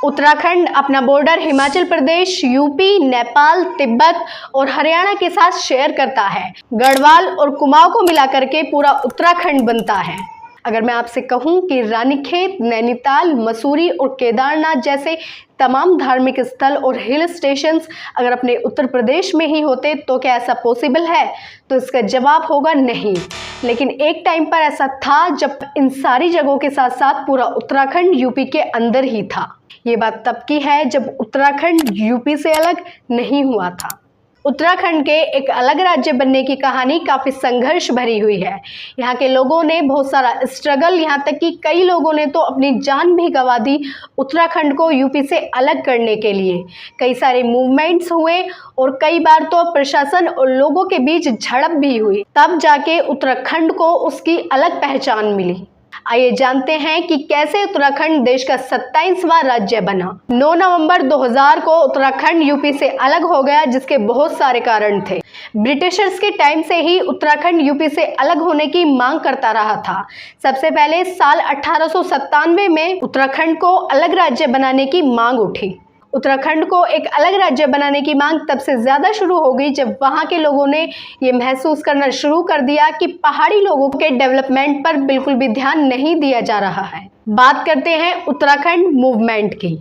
उत्तराखंड अपना border Himachal Pradesh, UP, Nepal, Tibet और हरियाणा के साथ शेयर करता है। गढ़वाल और कुमाऊं को मिलाकर के पूरा उत्तराखंड बनता है। अगर मैं आपसे कहूं कि रानीखेत, नैनीताल, मसूरी और केदारनाथ जैसे तमाम धार्मिक स्थल और हिल स्टेशंस अगर अपने उत्तर प्रदेश में ही होते तो क्या ऐसा पॉसिबल है? तो इसका जवाब होगा नहीं। लेकिन एक टाइम पर ऐसा था जब इन सारी जगहों के साथ साथ पूरा उत्तराखंड यूपी के अंदर ही था। ये बात तब की है जब उत्तराखंड यूपी से अलग नहीं हुआ था। उत्तराखंड के एक अलग राज्य बनने की कहानी काफ़ी संघर्ष भरी हुई है। यहाँ के लोगों ने बहुत सारा स्ट्रगल, यहाँ तक कि कई लोगों ने तो अपनी जान भी गंवा दी उत्तराखंड को यूपी से अलग करने के लिए। कई सारे मूवमेंट्स हुए और कई बार तो प्रशासन और लोगों के बीच झड़प भी हुई, तब जाके उत्तराखंड को उसकी अलग पहचान मिली। आइए जानते हैं कि कैसे उत्तराखंड देश का 27वां राज्य बना। 9 नवंबर 2000 को उत्तराखंड यूपी से अलग हो गया, जिसके बहुत सारे कारण थे। ब्रिटिशर्स के टाइम से ही उत्तराखंड यूपी से अलग होने की मांग करता रहा था। सबसे पहले साल 1897 में उत्तराखंड को अलग राज्य बनाने की मांग उठी। उत्तराखंड को एक अलग राज्य बनाने की मांग तब से ज़्यादा शुरू हो गई जब वहाँ के लोगों ने ये महसूस करना शुरू कर दिया कि पहाड़ी लोगों के डेवलपमेंट पर बिल्कुल भी ध्यान नहीं दिया जा रहा है। बात करते हैं उत्तराखंड मूवमेंट की।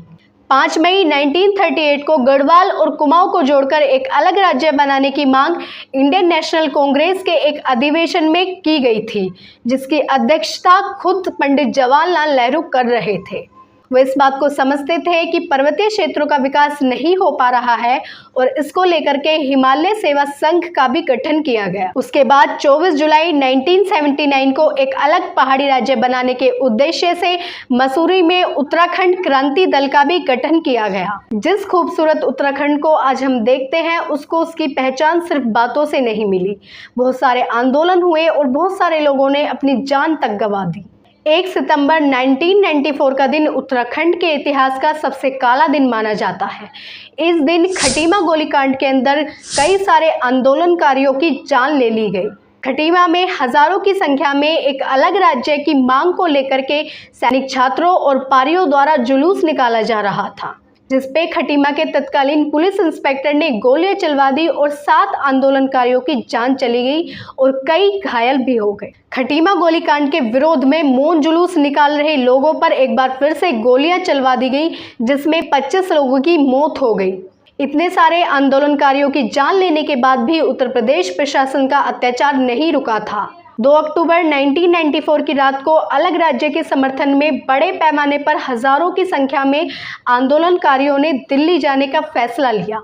5 मई 1938 को गढ़वाल और कुमाऊं को जोड़कर एक अलग राज्य बनाने की मांग इंडियन नेशनल कांग्रेस के एक अधिवेशन में की गई थी, जिसकी अध्यक्षता खुद पंडित जवाहरलाल नेहरू कर रहे थे। वे इस बात को समझते थे कि पर्वतीय क्षेत्रों का विकास नहीं हो पा रहा है और इसको लेकर के हिमालय सेवा संघ का भी गठन किया गया। उसके बाद 24 जुलाई 1979 को एक अलग पहाड़ी राज्य बनाने के उद्देश्य से मसूरी में उत्तराखंड क्रांति दल का भी गठन किया गया। जिस खूबसूरत उत्तराखंड को आज हम देखते हैं उसको उसकी पहचान सिर्फ बातों से नहीं मिली। बहुत सारे आंदोलन हुए और बहुत सारे लोगों ने अपनी जान तक गंवा दी। 1 सितंबर 1994 का दिन उत्तराखंड के इतिहास का सबसे काला दिन माना जाता है। इस दिन खटीमा गोलीकांड के अंदर कई सारे आंदोलनकारियों की जान ले ली गई। खटीमा में हजारों की संख्या में एक अलग राज्य की मांग को लेकर के सैनिक छात्रों और पारियों द्वारा जुलूस निकाला जा रहा था, जिसपे खटीमा के तत्कालीन पुलिस इंस्पेक्टर ने गोलियां चलवा दी और 7 आंदोलनकारियों की जान चली गई और कई घायल भी हो गए। खटीमा गोलीकांड के विरोध में मौन जुलूस निकाल रहे लोगों पर एक बार फिर से गोलियां चलवा दी गई, जिसमें 25 लोगों की मौत हो गई। इतने सारे आंदोलनकारियों की जान लेने के बाद भी उत्तर प्रदेश प्रशासन का अत्याचार नहीं रुका था। 2 अक्टूबर 1994 की रात को अलग राज्य के समर्थन में बड़े पैमाने पर हजारों की संख्या में आंदोलनकारियों ने दिल्ली जाने का फैसला लिया।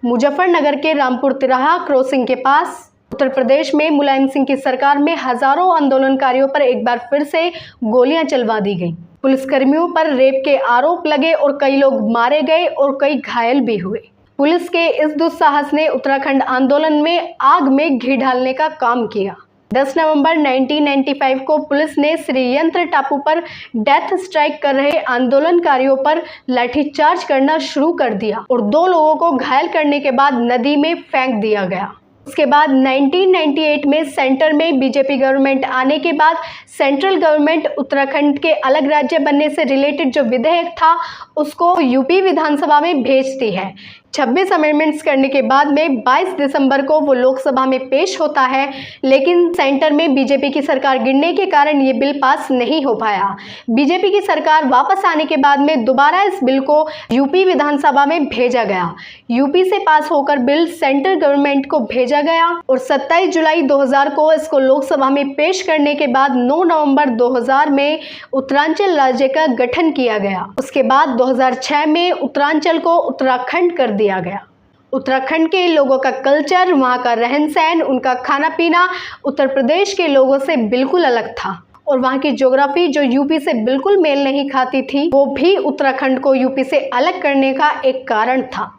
मुजफ्फरनगर के रामपुर तिराहा क्रॉसिंग के पास उत्तर प्रदेश में मुलायम सिंह की सरकार में हजारों आंदोलनकारियों पर एक बार फिर से गोलियां चलवा दी गई। पुलिसकर्मियों पर रेप के आरोप लगे और कई लोग मारे गए और कई घायल भी हुए। पुलिस के इस दुस्साहस ने उत्तराखंड आंदोलन में आग में घी डालने का काम किया। 10 नवंबर 1995 को पुलिस ने श्रीयंत्र टापू पर डेथ स्ट्राइक कर रहे आंदोलनकारियों पर लाठीचार्ज करना शुरू कर दिया और 2 लोगों को घायल करने के बाद नदी में फेंक दिया गया। उसके बाद 1998 में सेंटर में बीजेपी गवर्नमेंट आने के बाद सेंट्रल गवर्नमेंट उत्तराखंड के अलग राज्य बनने से रिलेटेड जो विधेयक था उसको यूपी विधानसभा में भेजती है। 26 अमेंडमेंट्स करने के बाद में 22 दिसंबर को वो लोकसभा में पेश होता है, लेकिन सेंटर में बीजेपी की सरकार गिरने के कारण ये बिल पास नहीं हो पाया। बीजेपी की सरकार वापस आने के बाद में दोबारा इस बिल को यूपी विधानसभा में भेजा गया। यूपी से पास होकर बिल सेंट्रल गवर्नमेंट को भेजा गया और 27 जुलाई 2000 को इसको लोकसभा में पेश करने के बाद 9 नवंबर 2000 में उत्तरांचल राज्य का गठन किया गया। उसके बाद 2006 में उत्तरांचल को उत्तराखंड कर दिया गया। उत्तराखंड के लोगों का कल्चर, वहाँ का रहन सहन, उनका खाना पीना उत्तर प्रदेश के लोगों से बिल्कुल अलग था और वहाँ की ज्योग्राफी जो यूपी से बिल्कुल मेल नहीं खाती थी, वो भी उत्तराखंड को यूपी से अलग करने का एक कारण था।